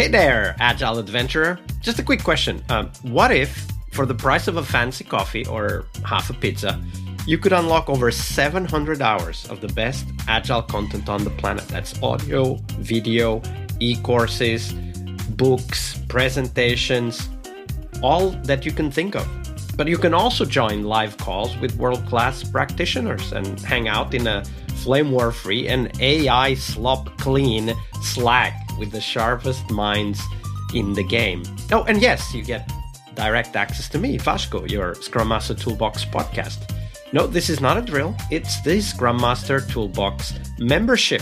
Hey there, Agile Adventurer. Just a quick question. What if, for the price of a fancy coffee or half a pizza, you could unlock over 700 hours of the best Agile content on the planet? That's audio, video, e-courses, books, presentations, all that you can think of. But you can also join live calls with world-class practitioners and hang out in a flame war-free and AI slop-clean Slack with the sharpest minds in the game. Oh, and yes, you get direct access to me, Vasco, your Scrum Master Toolbox podcast. No, this is not a drill. It's the Scrum Master Toolbox membership.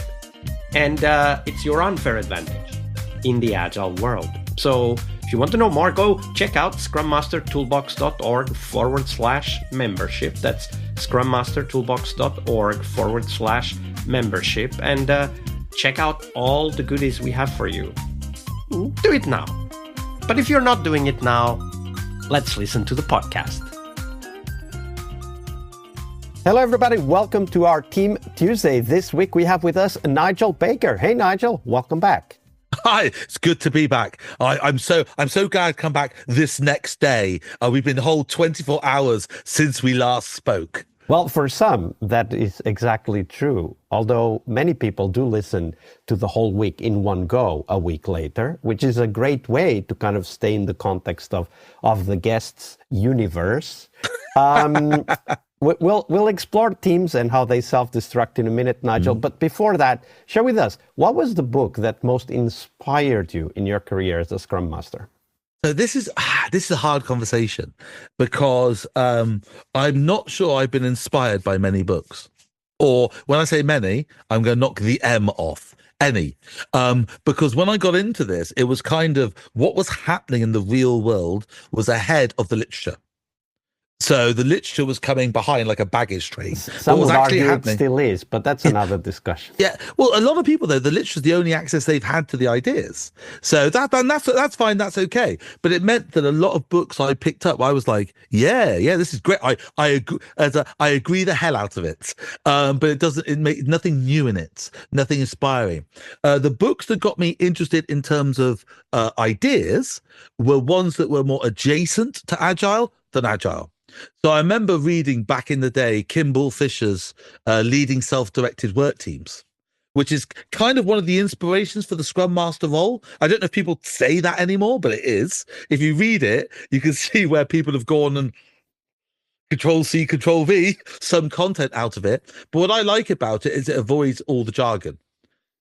And it's your unfair advantage in the Agile world. So if you want to know more, go check out scrummastertoolbox.org/membership. That's scrummastertoolbox.org/membership. And check out all the goodies we have for you. Do it now. But if you're not doing it now, let's listen to the podcast. Hello, everybody. Welcome to our Team Tuesday. This week we have with us Nigel Baker. Hey, Nigel. Welcome back. Hi, it's good to be back. I'm so glad to come back this next day. We've been whole 24 hours since we last spoke. Well, for some, that is exactly true. Although many people do listen to the whole week in one go a week later, which is a great way to kind of stay in the context of the guest's universe. We'll explore teams and how they self-destruct in a minute, Nigel. But before that, share with us, what was the book that most inspired you in your career as a Scrum Master? So this is a hard conversation because I'm not sure I've been inspired by many books. Or when I say many, I'm going to knock the M off. Any. Because when I got into this, it was kind of what was happening in the real world was ahead of the literature. So the literature was coming behind like a baggage train. Some would argue it still is, but that's another discussion. Yeah, well, a lot of people, though, the literature is the only access they've had to the ideas. So that's fine, that's okay. But it meant that a lot of books I picked up, I was like, yeah, this is great. I agree, I agree the hell out of it. But it makes nothing new in it, nothing inspiring. The books that got me interested in terms of ideas were ones that were more adjacent to Agile than Agile. So I remember reading back in the day Kimball Fisher's Leading Self-Directed Work Teams, which is kind of one of the inspirations for the Scrum Master role. I don't know if people say that anymore, but it is. If you read it, you can see where people have gone and Control-C, Control-V, some content out of it. But what I like about it is it avoids all the jargon.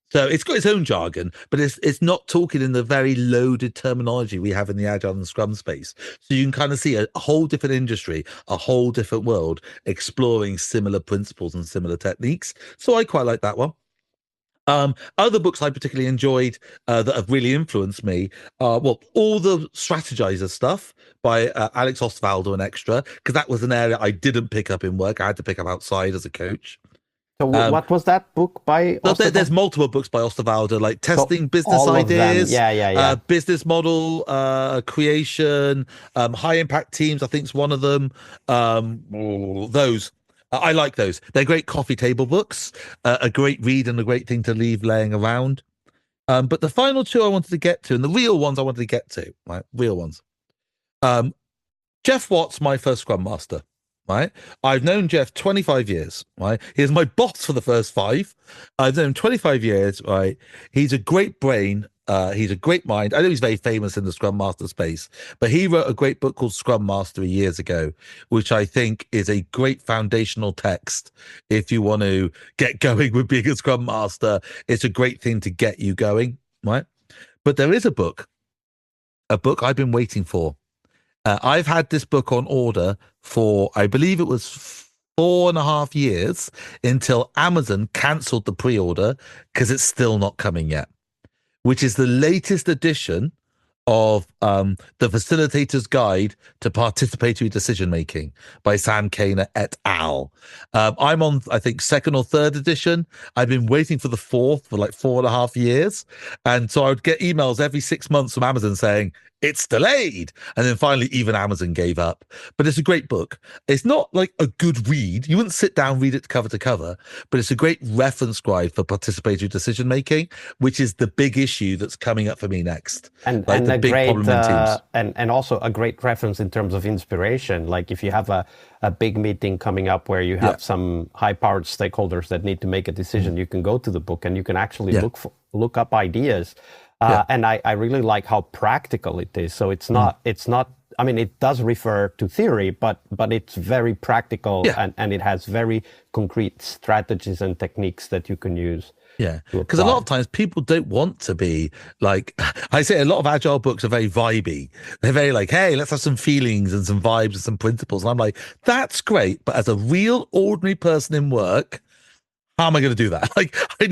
So it's got its own jargon, but it's not talking in the very loaded terminology we have in the Agile and Scrum space. So you can kind of see a whole different industry, a whole different world exploring similar principles and similar techniques. So I quite like that one. Other books I particularly enjoyed that have really influenced me are, well, all the Strategizer stuff by Alex Osterwalder and Extra, because that was an area I didn't pick up in work. I had to pick up outside as a coach. So what was that book by Osterwalder? There's multiple books by Osterwalder, like Testing Business Ideas, Business Model Creation, High Impact Teams, I think is one of them. Those. I like those. They're great coffee table books, a great read and a great thing to leave laying around. But the final two I wanted to get to, and the real ones I wanted to get to, right? Real ones. Jeff Watt's my first Scrum Master. Right, I've known Jeff 25 years. Right, he was my boss for the first 5. I've known him 25 years. Right, he's a great brain. He's a great mind. I know he's very famous in the Scrum Master space, but he wrote a great book called Scrum Mastery years ago, which I think is a great foundational text. If you want to get going with being a Scrum Master, it's a great thing to get you going. Right, but there is a book I've been waiting for. I've had this book on order for, I believe it was 4.5 years until Amazon cancelled the pre-order because it's still not coming yet, which is the latest edition of the Facilitator's Guide to Participatory Decision Making by Sam Kainer et al. I'm on, I think, 2nd or 3rd edition. I've been waiting for the 4th for like 4.5 years. And so I would get emails every 6 months from Amazon saying, it's delayed. And then finally, even Amazon gave up. But it's a great book. It's not like a good read. You wouldn't sit down, read it cover to cover, but it's a great reference guide for participatory decision making, which is the big issue that's coming up for me next. And the a big great problem in teams. and also a great reference in terms of inspiration. Like if you have a big meeting coming up where you have some high-powered stakeholders that need to make a decision, you can go to the book and you can actually look up ideas. And I really like how practical it is. So it's not. I mean, it does refer to theory, but it's very practical, and it has very concrete strategies and techniques that you can use. Yeah, because a lot of times people don't want to be like, I say a lot of agile books are very vibey. They're very like, hey, let's have some feelings and some vibes and some principles. And I'm like, that's great. But as a real ordinary person in work, how am I going to do that? Like, I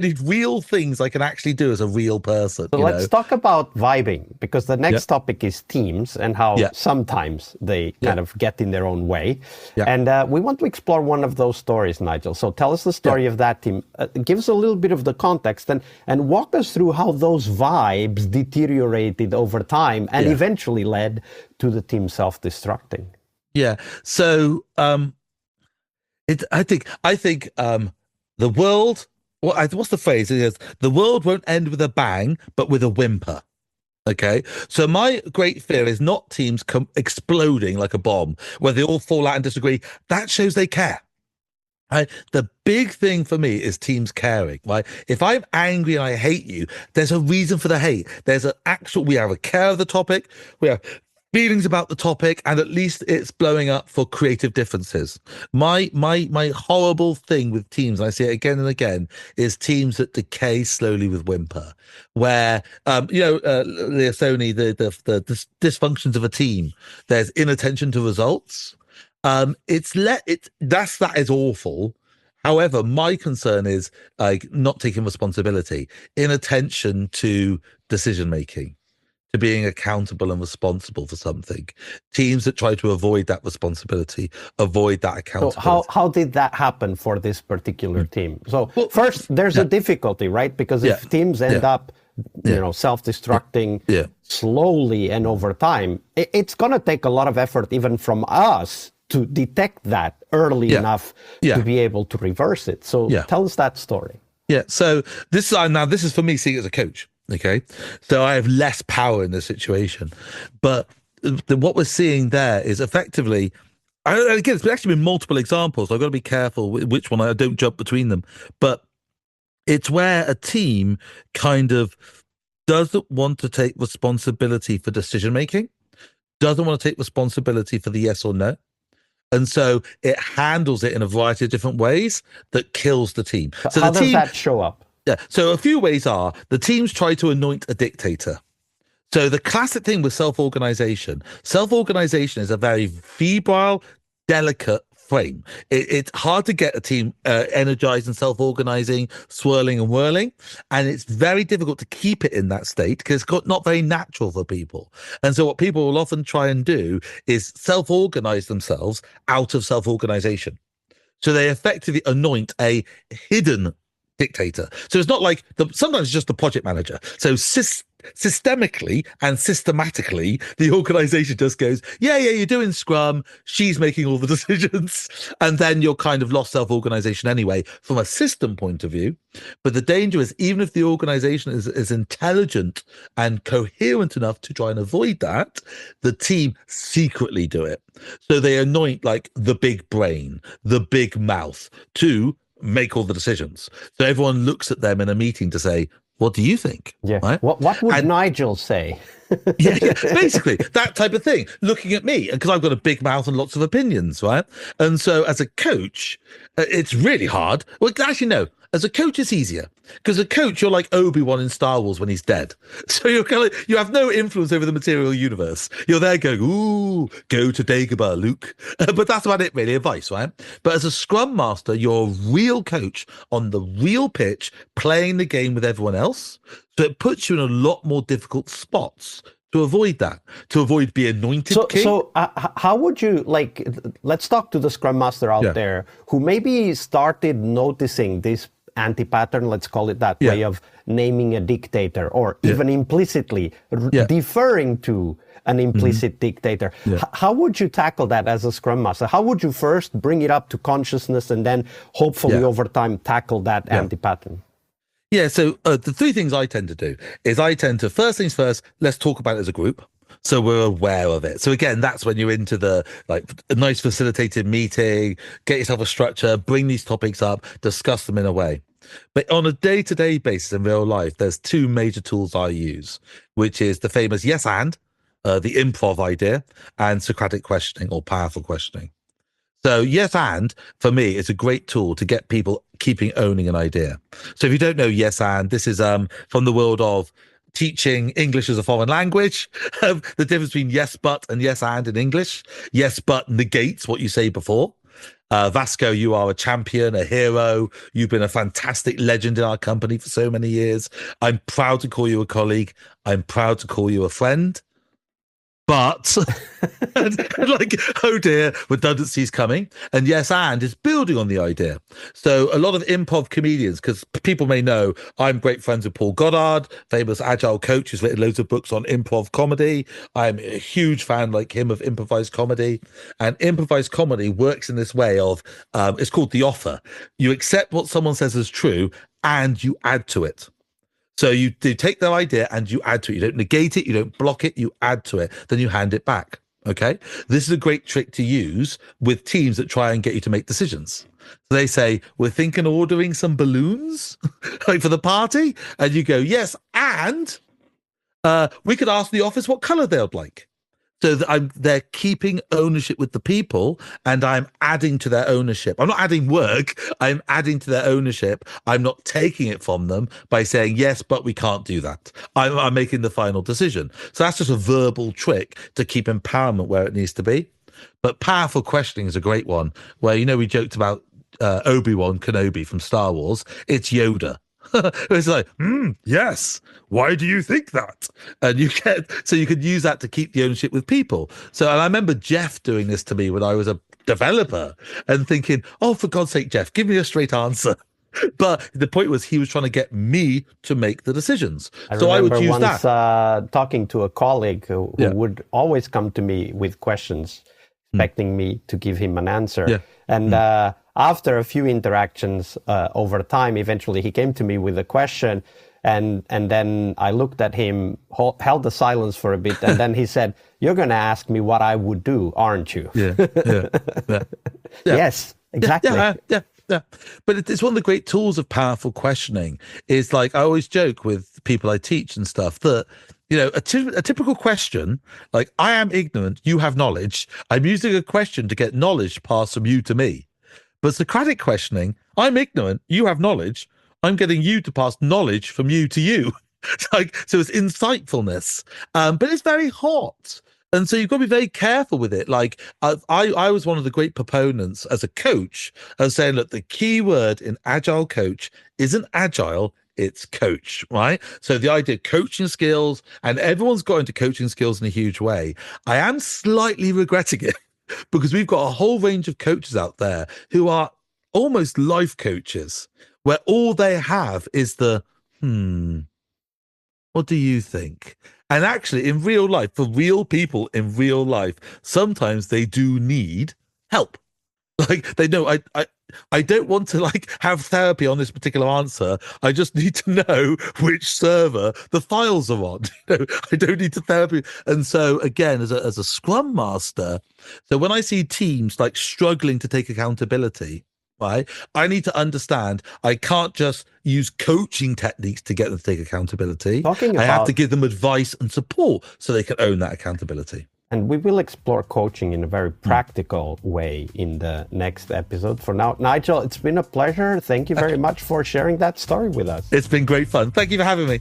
need real things I can actually do as a real person. So let's talk about vibing, because the next topic is teams and how sometimes they kind of get in their own way. And we want to explore one of those stories, Nigel. So tell us the story of that team. Give us a little bit of the context and walk us through how those vibes deteriorated over time and eventually led to the team self-destructing. Yeah. So I think the world, what's the phrase? It is, the world won't end with a bang, but with a whimper. Okay. So my great fear is not teams exploding like a bomb where they all fall out and disagree. That shows they care. Right? The big thing for me is teams caring, right? If I'm angry and I hate you, there's a reason for the hate. There's we have a care of the topic. We have feelings about the topic, and at least it's blowing up for creative differences. My horrible thing with teams, and I see it again and again, is teams that decay slowly with whimper, where Lencioni, the dysfunctions of a team. There's inattention to results. That is awful. However, my concern is like not taking responsibility, inattention to decision making, to being accountable and responsible for something. Teams that try to avoid that responsibility, avoid that accountability. So how did that happen for this particular team? So first, there's a difficulty, right? Because if teams end up, self-destructing slowly and over time, it's going to take a lot of effort even from us to detect that early enough to be able to reverse it. So tell us that story. Yeah. So this is for me seeing it as a coach. Okay, so I have less power in this situation, but what we're seeing there is effectively, again, it's actually been multiple examples. So I've got to be careful which one I don't jump between them, but it's where a team kind of doesn't want to take responsibility for decision making, doesn't want to take responsibility for the yes or no. And so it handles it in a variety of different ways that kills the team. So how does that show up? Yeah, so a few ways are the teams try to anoint a dictator. So the classic thing with self-organization is a very febrile, delicate frame. It's hard to get a team energized and self-organizing, swirling and whirling, and it's very difficult to keep it in that state because it's not very natural for people. And so what people will often try and do is self-organize themselves out of self-organization. So they effectively anoint a hidden dictator. So it's not like sometimes it's just the project manager. So systemically and systematically, the organization just goes, you're doing Scrum. She's making all the decisions. And then you're kind of lost self-organization anyway from a system point of view. But the danger is even if the organization is intelligent and coherent enough to try and avoid that, the team secretly do it. So they anoint like the big brain, the big mouth to make all the decisions. So everyone looks at them in a meeting to say, what do you think? Yeah. Right? What would Nigel say? Basically that type of thing. Looking at me, because I've got a big mouth and lots of opinions, right? And so as a coach, it's really hard. Well, actually, no. As a coach, it's easier because a coach, you're like Obi-Wan in Star Wars when he's dead. So you have no influence over the material universe. You're there going, ooh, go to Dagobah, Luke. But that's about it, really, advice, right? But as a Scrum Master, you're a real coach on the real pitch, playing the game with everyone else. So it puts you in a lot more difficult spots to avoid that, to avoid being anointed king. So how would you, let's talk to the Scrum Master out there who maybe started noticing this anti-pattern, let's call it that way of naming a dictator, or even implicitly deferring to an implicit dictator. How would you tackle that as a Scrum Master? How would you first bring it up to consciousness and then hopefully over time tackle that anti-pattern? Yeah, so the three things I tend to do is first things first, let's talk about it as a group. So we're aware of it. So again, that's when you're into the a nice facilitated meeting, get yourself a structure, bring these topics up, discuss them in a way. But on a day-to-day basis in real life, there's two major tools I use, which is the famous yes and, the improv idea, and Socratic questioning or powerful questioning. So yes and, for me, is a great tool to get people owning an idea. So if you don't know yes and, this is from the world of teaching English as a foreign language, the difference between yes but and yes and in English. Yes but negates what you say before. Vasco, you are a champion, a hero. You've been a fantastic legend in our company for so many years. I'm proud to call you a colleague. I'm proud to call you a friend. But, like, oh dear, redundancy's coming. And yes, and is building on the idea. So a lot of improv comedians, because people may know, I'm great friends with Paul Goddard, famous agile coach who's written loads of books on improv comedy. I'm a huge fan, like him, of improvised comedy. And improvised comedy works in this way of, it's called the offer. You accept what someone says is true and you add to it. So you take their idea and you add to it. You don't negate it. You don't block it. You add to it. Then you hand it back. Okay. This is a great trick to use with teams that try and get you to make decisions. So they say, we're thinking of ordering some balloons like for the party. And you go, yes. And we could ask the office what color they would like. So that they're keeping ownership with the people, and I'm adding to their ownership. I'm not adding work. I'm adding to their ownership. I'm not taking it from them by saying, yes, but we can't do that. I'm making the final decision. So that's just a verbal trick to keep empowerment where it needs to be. But powerful questioning is a great one, where, we joked about Obi-Wan Kenobi from Star Wars. It's Yoda. It's like, yes, why do you think that? And you could use that to keep the ownership with people. So, and I remember Jeff doing this to me when I was a developer and thinking, oh, for God's sake, Jeff, give me a straight answer. But the point was, he was trying to get me to make the decisions. I would use once, that. Talking to a colleague who would always come to me with questions, expecting me to give him an answer. Yeah. And after a few interactions over time, eventually he came to me with a question, and then I looked at him, held the silence for a bit, and then he said, "You're going to ask me what I would do, aren't you?" Yeah. Yes, exactly. Yeah. But it's one of the great tools of powerful questioning. Is like, I always joke with people I teach and stuff that, a typical question, like, I am ignorant, you have knowledge. I'm using a question to get knowledge passed from you to me. But Socratic questioning, I'm ignorant, you have knowledge. I'm getting you to pass knowledge from you to you. So it's insightfulness, but it's very hot. And so you've got to be very careful with it. Like, I was one of the great proponents as a coach of saying, look, the key word in agile coach isn't agile, it's coach, right? So the idea of coaching skills, and everyone's got into coaching skills in a huge way. I am slightly regretting it because we've got a whole range of coaches out there who are almost life coaches, where all they have is the, what do you think? And actually, in real life, for real people in real life, sometimes they do need help. Like, they know, I don't want to have therapy on this particular answer. I just need to know which server the files are on. I don't need to therapy. And so again, as a Scrum Master, so when I see teams struggling to take accountability, right, I need to understand I can't just use coaching techniques to get them to take accountability. I have to give them advice and support so they can own that accountability. And we will explore coaching in a very practical way in the next episode. For now, Nigel, it's been a pleasure. Thank you very much for sharing that story with us. It's been great fun. Thank you for having me.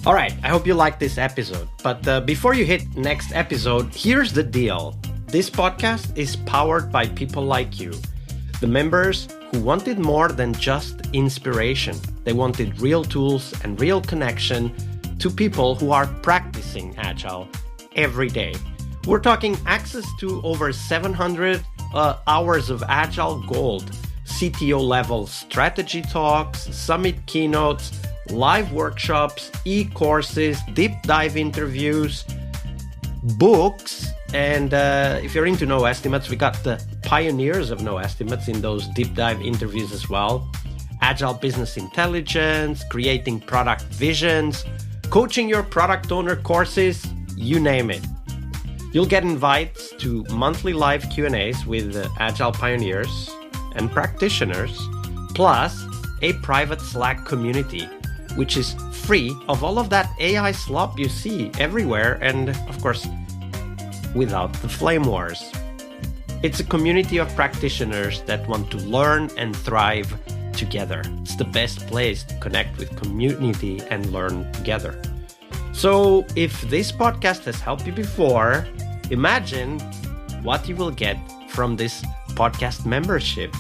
All right, I hope you liked this episode. But before you hit next episode, here's the deal. This podcast is powered by people like you, the members who wanted more than just inspiration. They wanted real tools and real connection to people who are practicing Agile every day. We're talking access to over 700 hours of Agile gold, CTO level strategy talks, summit keynotes, live workshops, e-courses, deep dive interviews, books, and if you're into no estimates, we got the pioneers of no estimates in those deep dive interviews as well. Agile business intelligence, creating product visions, coaching your product owner courses, you name it. You'll get invites to monthly live Q&As with Agile pioneers and practitioners, plus a private Slack community, which is free of all of that AI slop you see everywhere, and of course, without the flame wars. It's a community of practitioners that want to learn and thrive together. It's the best place to connect with community and learn together. So if this podcast has helped you before, imagine what you will get from this podcast membership.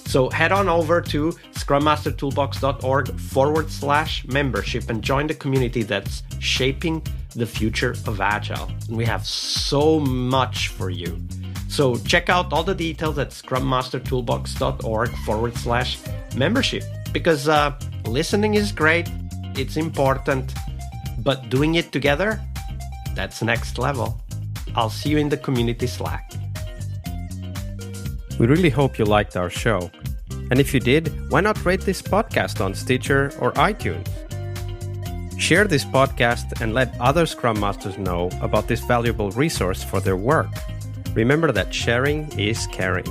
So head on over to scrummastertoolbox.org/membership and join the community that's shaping the future of Agile. And we have so much for you. So check out all the details at scrummastertoolbox.org/membership, because listening is great, it's important, but doing it together, that's next level. I'll see you in the community Slack. We really hope you liked our show. And if you did, why not rate this podcast on Stitcher or iTunes? Share this podcast and let other Scrum Masters know about this valuable resource for their work. Remember that sharing is caring.